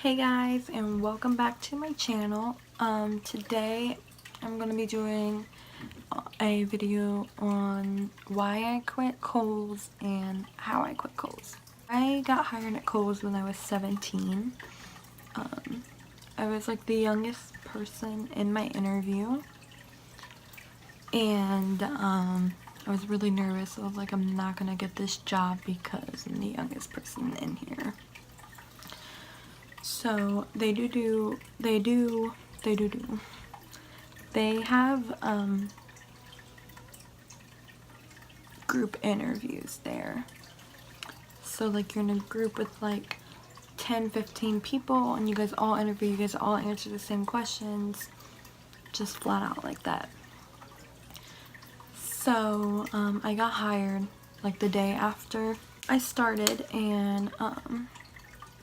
Hey guys, and welcome back to my channel. Today I'm going to be doing a video on why I quit Kohl's and how I quit Kohl's. I got hired at Kohl's when I was 17. I was like the youngest person in my interview, and I was really nervous. I was like, I'm not going to get this job because I'm the youngest person in here. So they have group interviews there. So like you're in a group with like 10-15 people and you guys all interview, you guys all answer the same questions, just flat out like that. So I got hired like the day after I started, and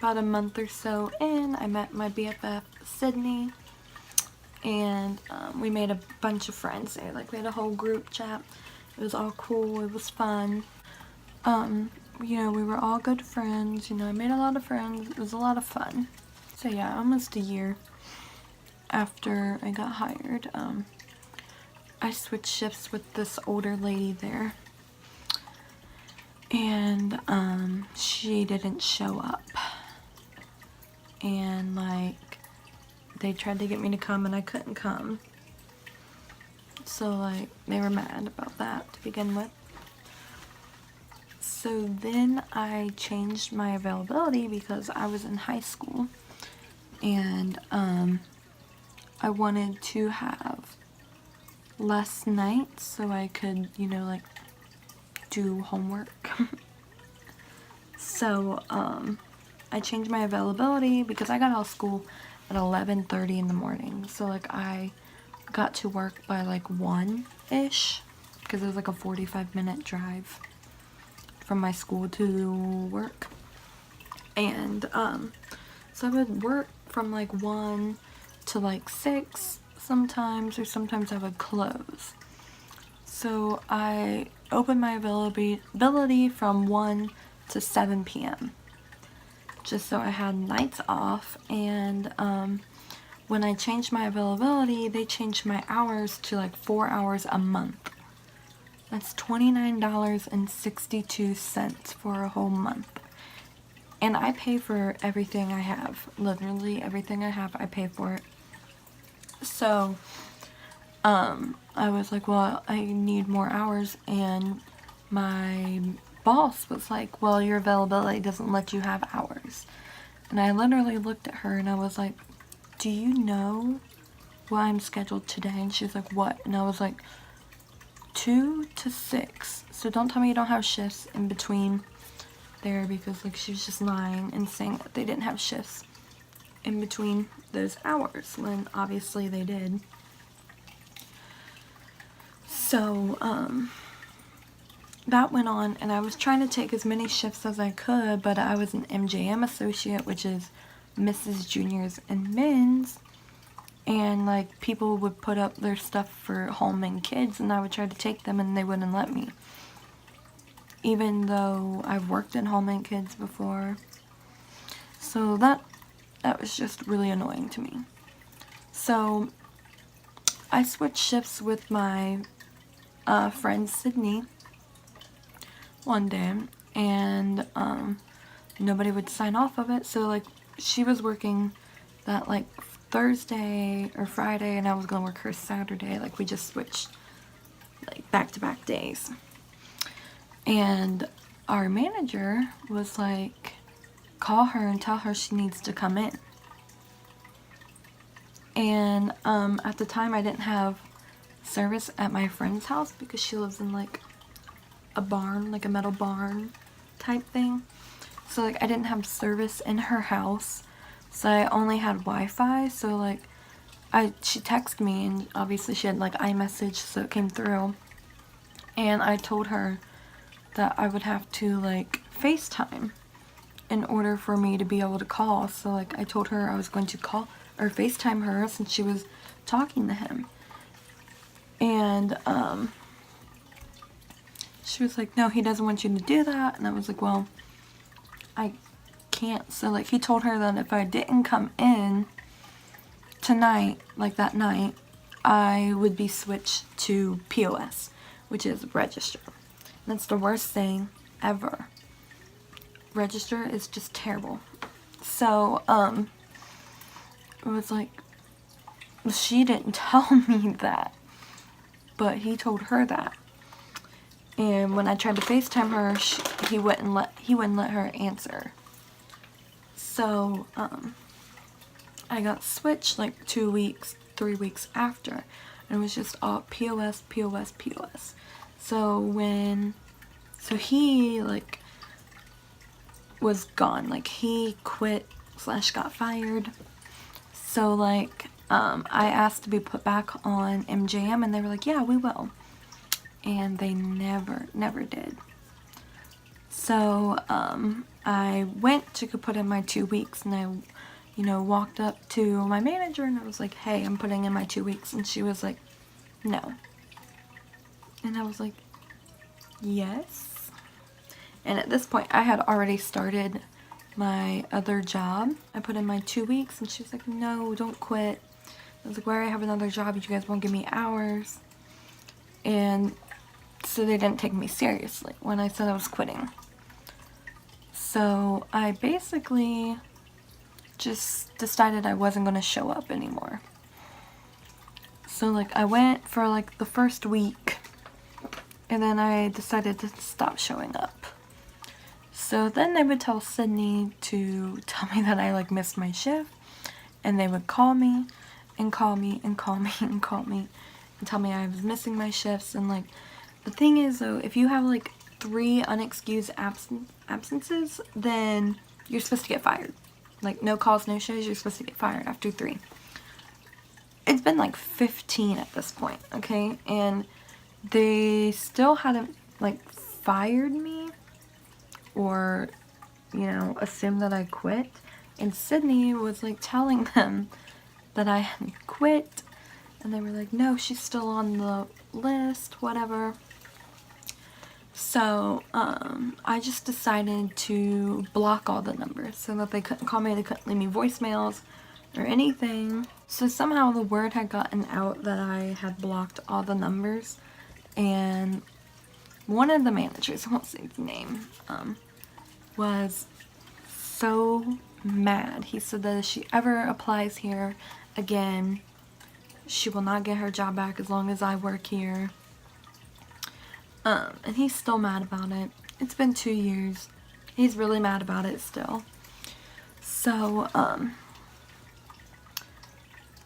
about a month or so in, I met my BFF, Sydney, and we made a bunch of friends there. Like, we had a whole group chat. It was all cool. It was fun. You know, we were all good friends. You know, I made a lot of friends. It was a lot of fun. So yeah, almost a year after I got hired, I switched shifts with this older lady there. And she didn't show up. And like, they tried to get me to come and I couldn't come. So like, they were mad about that to begin with. So then I changed my availability because I was in high school, and I wanted to have less nights so I could, you know, like do homework. So I changed my availability because I got out of school at 11:30 in the morning. So like, I got to work by like 1-ish because it was like a 45-minute drive from my school to work. And so I would work from like 1 to like 6 sometimes, or sometimes I would close. So I opened my availability from 1 to 7 p.m. just so I had nights off. And when I changed my availability, they changed my hours to like 4 hours a month. That's $29.62 for a whole month. And I pay for everything I have. Literally everything I have, I pay for it. So I was like, well, I need more hours. And my boss was like, well, your availability doesn't let you have hours. And I literally looked at her and I was like, do you know what I'm scheduled today? And she was like, what? And I was like, 2 to 6. So don't tell me you don't have shifts in between there, because like, she was just lying and saying that they didn't have shifts in between those hours when obviously they did. So that went on, and I was trying to take as many shifts as I could, but I was an MJM associate, which is Mrs. Juniors and Men's, and like, people would put up their stuff for home and kids, and I would try to take them and they wouldn't let me, even though I've worked in home and kids before. So that was just really annoying to me. So I switched shifts with my friend Sydney one day, and nobody would sign off of it. So like, she was working that like Thursday or Friday, and I was gonna work her Saturday. Like, we just switched like back-to-back days. And our manager was like, call her and tell her she needs to come in. And at the time, I didn't have service at my friend's house because she lives in like a barn, like a metal barn type thing. So like, I didn't have service in her house, so I only had Wi-Fi. So like, she texted me, and obviously she had like iMessage, so it came through. And I told her that I would have to like FaceTime in order for me to be able to call. So like, I told her I was going to call or FaceTime her since she was talking to him. And she was like, no, he doesn't want you to do that. And I was like, well, I can't. So like he told her that if I didn't come in tonight, like that night, I would be switched to POS, which is register. That's the worst thing ever. Register is just terrible. So it was like, she didn't tell me that, but he told her that. And when I tried to FaceTime her, he wouldn't let her answer. So I got switched like 2 weeks, 3 weeks after, and it was just all POS, POS, POS. So he like was gone, like he quit / got fired. So like I asked to be put back on MJM, and they were like, yeah, we will. And they never did. So I went to go put in my 2 weeks, and I walked up to my manager and I was like, hey, I'm putting in my 2 weeks. And she was like, no. And I was like, yes. And at this point I had already started my other job. I put in my 2 weeks and she was like, no, don't quit. I was like, where I have another job, you guys won't give me hours. And so they didn't take me seriously when I said I was quitting. So I basically just decided I wasn't going to show up anymore. So like I went for like the first week, and then I decided to stop showing up. So then they would tell Sydney to tell me that I like missed my shift, and they would call me and call me and call me and call me and tell me I was missing my shifts. And like the thing is though, if you have like 3 unexcused absences, then you're supposed to get fired. Like no calls, no shows, you're supposed to get fired after 3. It's been like 15 at this point, okay? And they still hadn't like fired me or, assumed that I quit. And Sydney was like telling them that I had quit, and they were like, no, she's still on the list, whatever. So I just decided to block all the numbers so that they couldn't call me, they couldn't leave me voicemails or anything. So somehow the word had gotten out that I had blocked all the numbers, and one of the managers, I won't say his name, was so mad. He said that if she ever applies here again, she will not get her job back as long as I work here. And he's still mad about it. It's been 2 years. He's really mad about it still. So,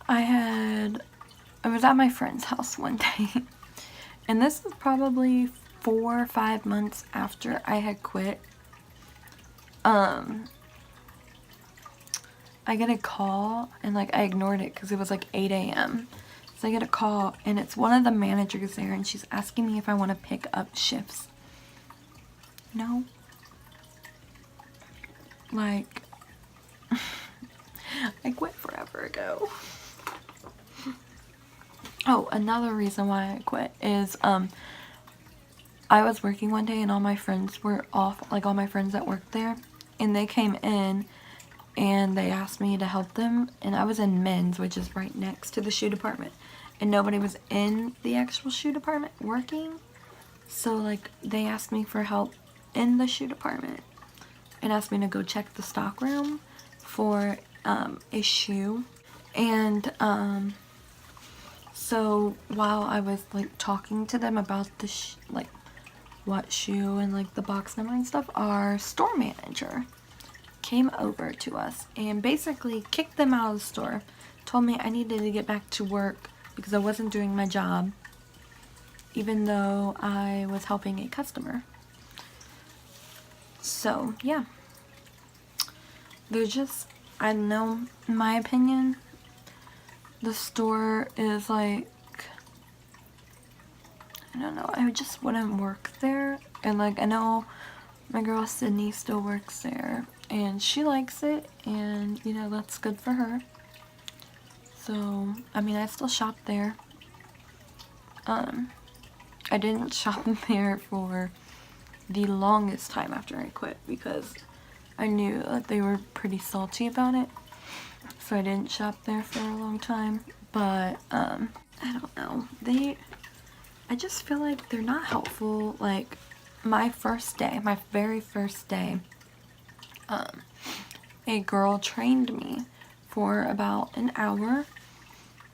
I was at my friend's house one day, and this was probably 4 or 5 months after I had quit. I get a call, and like I ignored it because it was like 8 a.m. So I get a call, and it's one of the managers there, and she's asking me if I want to pick up shifts. No. Like, I quit forever ago. Oh, another reason why I quit is, I was working one day and all my friends were off, like all my friends that worked there, and they came in and they asked me to help them, and I was in men's, which is right next to the shoe department, and nobody was in the actual shoe department working. So like they asked me for help in the shoe department and asked me to go check the stock room for a shoe. And so while I was like talking to them about the like what shoe and like the box number and stuff, our store manager came over to us and basically kicked them out of the store, told me I needed to get back to work because I wasn't doing my job, even though I was helping a customer. So yeah, they're just, I don't know, in my opinion, the store is like, I don't know, I just wouldn't work there. And like, I know my girl Sydney still works there and she likes it, and you know, that's good for her. So I mean, I still shop there. I didn't shop there for the longest time after I quit because I knew that they were pretty salty about it, so I didn't shop there for a long time. But I don't know, I just feel like they're not helpful. Like my very first day, a girl trained me for about an hour,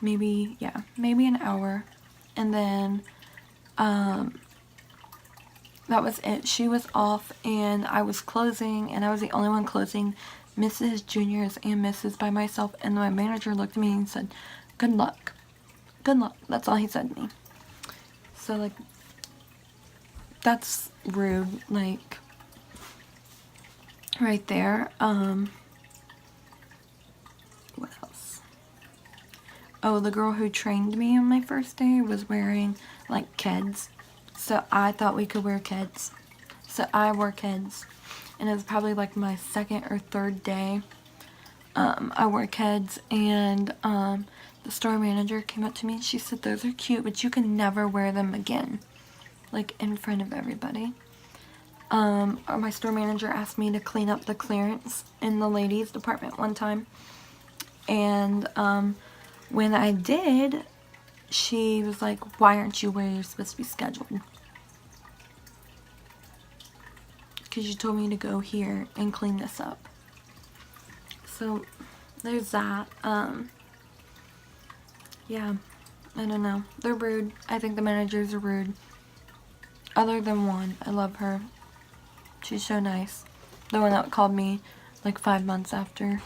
maybe an hour, and then that was it. She was off and I was closing, and I was the only one closing Mrs. Juniors and Mrs. by myself, and my manager looked at me and said, "Good luck." Good luck. That's all he said to me. So like, that's rude, like, right there. What else? Oh, the girl who trained me on my first day was wearing like Keds. So I thought we could wear Keds. So I wore Keds. And it was probably like my second or third day. I wore Keds, and the store manager came up to me and she said, "Those are cute, but you can never wear them again." Like in front of everybody. My store manager asked me to clean up the clearance in the ladies department one time. And when I did, she was like, "Why aren't you where you're supposed to be scheduled?" Because you told me to go here and clean this up. So there's that. Yeah, I don't know. They're rude. I think the managers are rude. Other than one. I love her. She's so nice. The one that called me like 5 months after.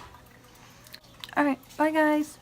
Alright, bye guys.